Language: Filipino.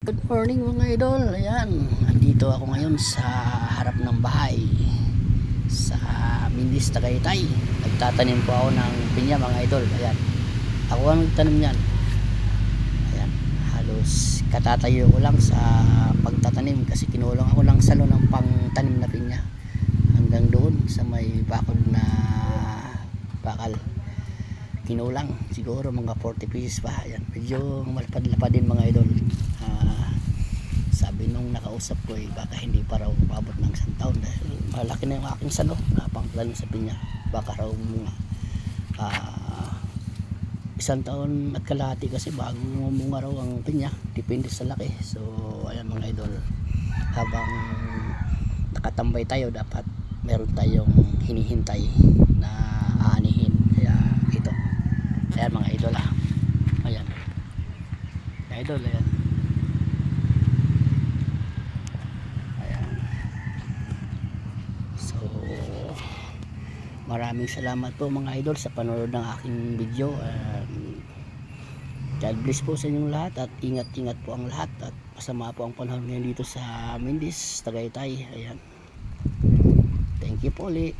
Good morning mga idol. Ayan, nandito ako ngayon sa harap ng bahay sa Mindis, Tagaytay. Nagtatanim po ako ng pinya mga idol. Ayan, ako ang nagtanim yan. Ayan, halos katatayo ko lang sa pagtatanim kasi kinulang ako ng salo ng pangtanim na pinya hanggang doon sa may bakod na bakal. Kinulang siguro mga 40 pieces pa. Ayan, medyo malapad-lapad din mga idol. Sabi nung nakausap ko baka hindi pa raw umabot ng isang taon dahil malaki na yung aking salo na pangtanim sa pinya. Baka raw mga isang taon at kalahati kasi bago mumunga raw ang pinya, depende sa laki. So ayan mga idol, habang nakatambay tayo dapat meron tayong hinihintay na aanihin. Kaya ito, ayan mga idol, ayan mga idol, ayan. So maraming salamat po mga idol sa panonood ng aking video. God bless po sa inyong lahat at ingat-ingat po ang lahat at masama po ang panahon ngayon dito sa Mindis, Tagaytay. Ayan, thank you po ulit.